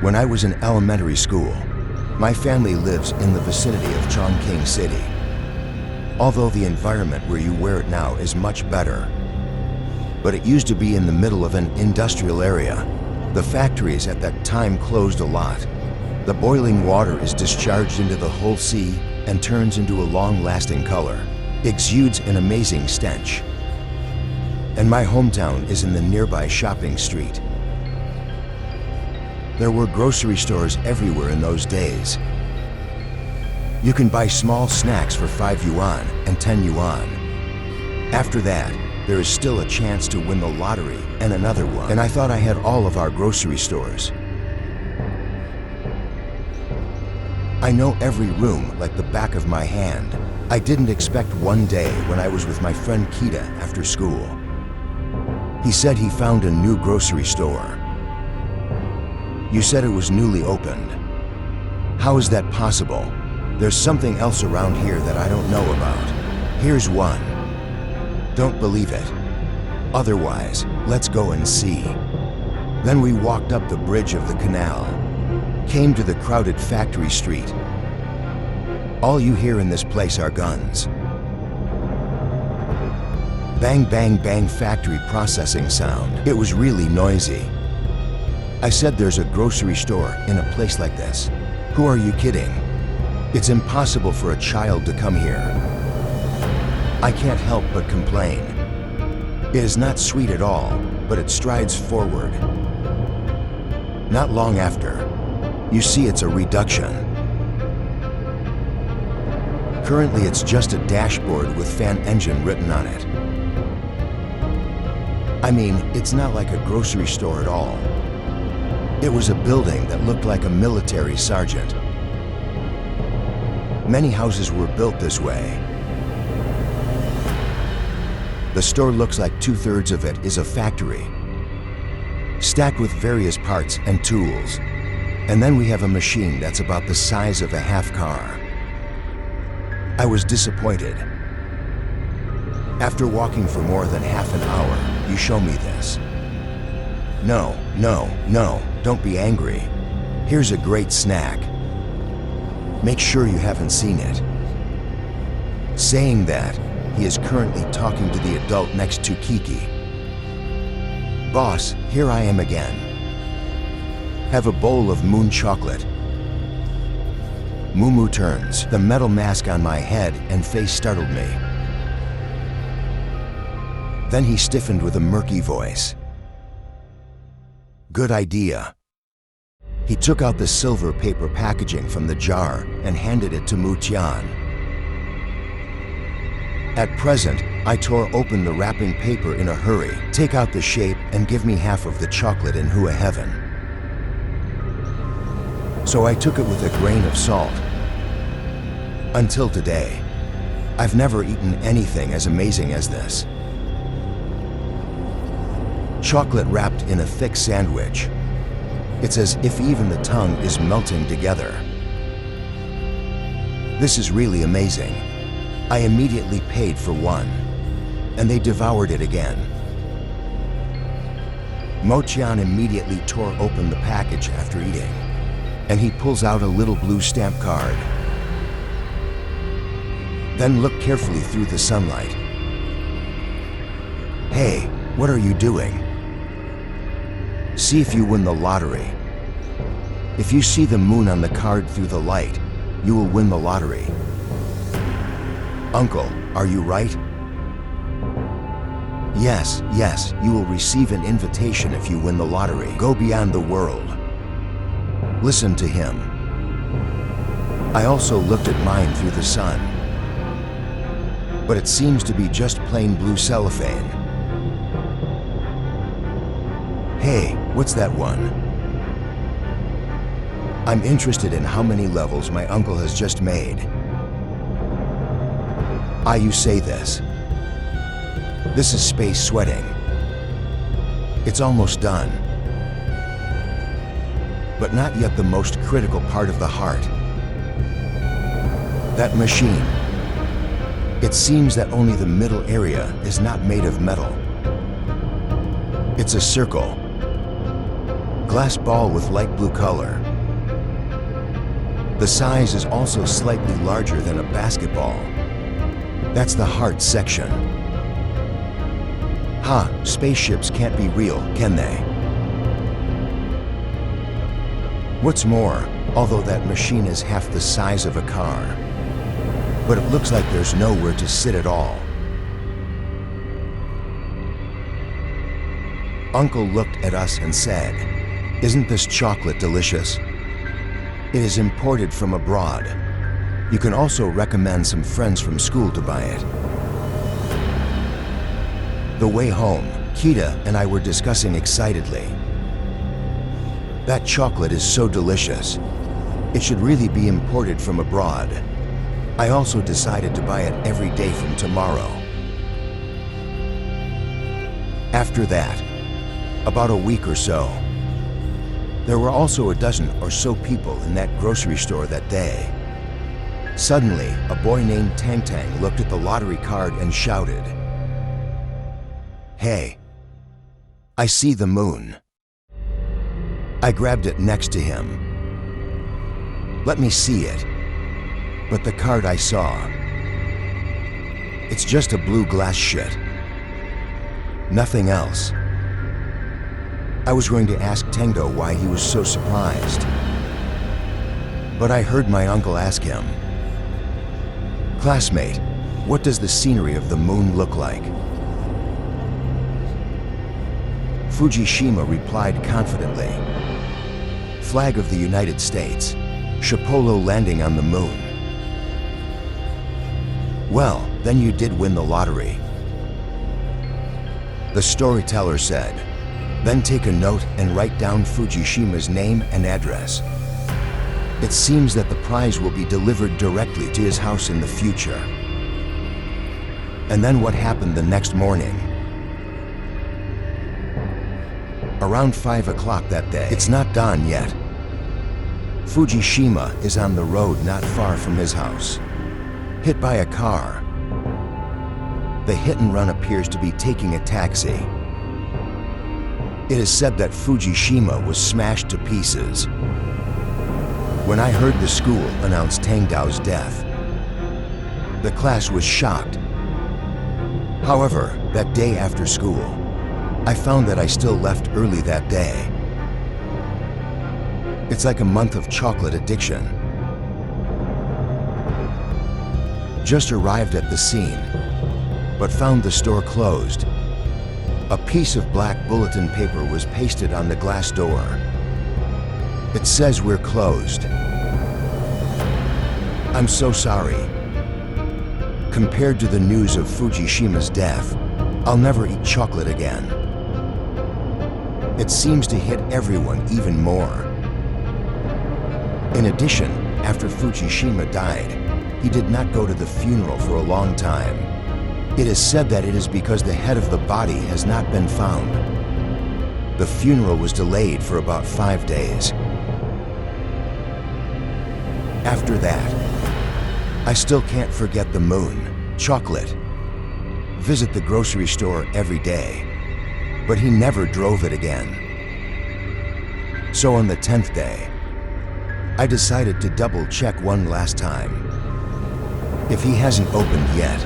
When I was in elementary school, my family lives in the vicinity of Chongqing City. Although the environment where you wear it now is much better, but it used to be in the middle of an industrial area. The factories at that time closed a lot. The boiling water is discharged into the whole sea and turns into a long-lasting color, exudes an amazing stench. And my hometown is in the nearby shopping street. There were grocery stores everywhere in those days. You can buy small snacks for 5 yuan and 10 yuan. After that, there is still a chance to win the lottery and another one. And I thought I had all of our grocery stores. I know every room like the back of my hand. I didn't expect one day when I was with my friend Kita after school. He said he found a new grocery store. You said it was newly opened. How is that possible? There's something else around here that I don't know about. Here's one. Don't believe it. Otherwise, let's go and see. Then we walked up the bridge of the canal, came to the crowded factory street. All you hear in this place are guns. Bang, bang, bang factory processing sound. It was really noisy. I said there's a grocery store in a place like this. Who are you kidding? It's impossible for a child to come here. I can't help but complain. It is not sweet at all, but it strides forward. Not long after, you see it's a reduction. Currently it's just a dashboard with fan engine written on it. I mean, it's not like a grocery store at all. It was a building that looked like a military sergeant. Many houses were built this way. The store looks like 2/3 of it is a factory, stacked with various parts and tools. And then we have a machine that's about the size of a half car. I was disappointed. After walking for more than half an hour, you show me this. No, don't be angry. Here's a great snack. Make sure you haven't seen it. Saying that, he is currently talking to the adult next to Kiki. Boss, here I am again. Have a bowl of moon chocolate. Mumu turns. The metal mask on my head and face startled me. Then he stiffened with a murky voice. Good idea. He took out the silver paper packaging from the jar and handed it to Mu Tian. At present, I tore open the wrapping paper in a hurry. Take out the shape and give me half of the chocolate in Hua Heaven. So I took it with a grain of salt. Until today, I've never eaten anything as amazing as this. Chocolate wrapped in a thick sandwich. It's as if even the tongue is melting together. This is really amazing. I immediately paid for one, and they devoured it again. Mo Tian immediately tore open the package after eating, and he pulls out a little blue stamp card. Then look carefully through the sunlight. Hey, what are you doing? See if you win the lottery. If you see the moon on the card through the light, you will win the lottery. Uncle, are you right? Yes, you will receive an invitation if you win the lottery. Go beyond the world. Listen to him. I also looked at mine through the sun, but it seems to be just plain blue cellophane. Hey, what's that one? I'm interested in how many levels my uncle has just made. You say this. This is space sweating. It's almost done. But not yet the most critical part of the heart. That machine. It seems that only the middle area is not made of metal. It's a circle. glass ball with light blue color. The size is also slightly larger than a basketball. That's the heart section. Ha, spaceships can't be real, can they? What's more, although that machine is half the size of a car, but it looks like there's nowhere to sit at all. Uncle looked at us and said, "Isn't this chocolate delicious? It is imported from abroad. You can also recommend some friends from school to buy it." The way home, Kita and I were discussing excitedly. That chocolate is so delicious. It should really be imported from abroad. I also decided to buy it every day from tomorrow. After that, about a week or so, there were also a dozen or so people in that grocery store that day. Suddenly, a boy named Tang Tang looked at the lottery card and shouted, "Hey, I see the moon." I grabbed it next to him. "Let me see it." But the card I saw, it's just a blue glass shit. Nothing else. I was going to ask Tengdo why he was so surprised, but I heard my uncle ask him, "Classmate, what does the scenery of the moon look like?" Fujishima replied confidently, "Flag of the United States, Shapolo landing on the moon." "Well, then you did win the lottery." The storyteller said, "Then take a note and write down Fujishima's name and address. It seems that the prize will be delivered directly to his house in the future." And then what happened the next morning? Around 5 o'clock that day, it's not dawn yet. Fujishima is on the road not far from his house, hit by a car. The hit and run appears to be taking a taxi. It is said that Fujishima was smashed to pieces. When I heard the school announce Tangdao's death, the class was shocked. However, that day after school, I found that I still left early that day. It's like a month of chocolate addiction. Just arrived at the scene, but found the store closed. A piece of black bulletin paper was pasted on the glass door. It says we're closed. I'm so sorry. Compared to the news of Fujishima's death, I'll never eat chocolate again. It seems to hit everyone even more. In addition, after Fujishima died, he did not go to the funeral for a long time. It is said that it is because the head of the body has not been found. The funeral was delayed for about 5 days. After that, I still can't forget the moon, chocolate. Visit the grocery store every day, but he never drove it again. So on the 10th day, I decided to double check one last time. If he hasn't opened yet,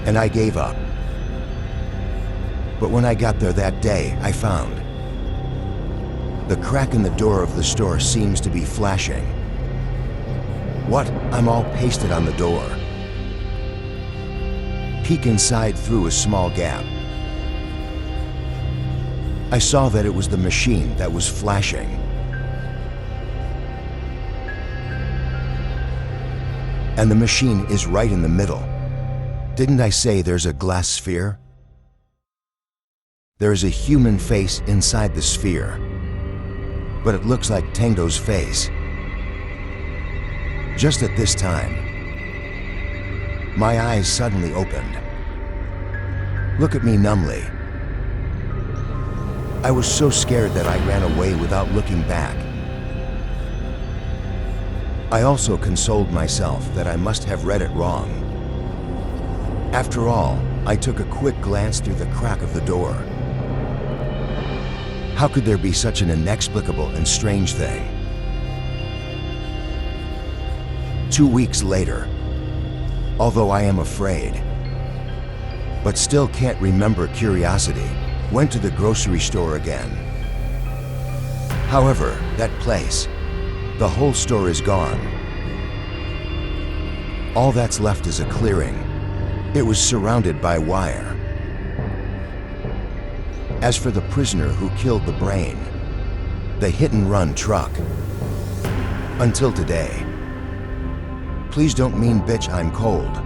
and I gave up. But when I got there that day, I found the crack in the door of the store seems to be flashing. What? I'm all pasted on the door. Peek inside through a small gap. I saw that it was the machine that was flashing. And the machine is right in the middle. Didn't I say there's a glass sphere? There is a human face inside the sphere, but it looks like Tengdo's face. Just at this time, my eyes suddenly opened. Look at me numbly. I was so scared that I ran away without looking back. I also consoled myself that I must have read it wrong. After all, I took a quick glance through the crack of the door. How could there be such an inexplicable and strange thing? 2 weeks later, although I am afraid, but still can't remember curiosity, went to the grocery store again. However, that place, the whole store is gone. All that's left is a clearing. It was surrounded by wire. As for the prisoner who killed the brain, the hit-and-run truck, until today, please don't mean bitch I'm cold.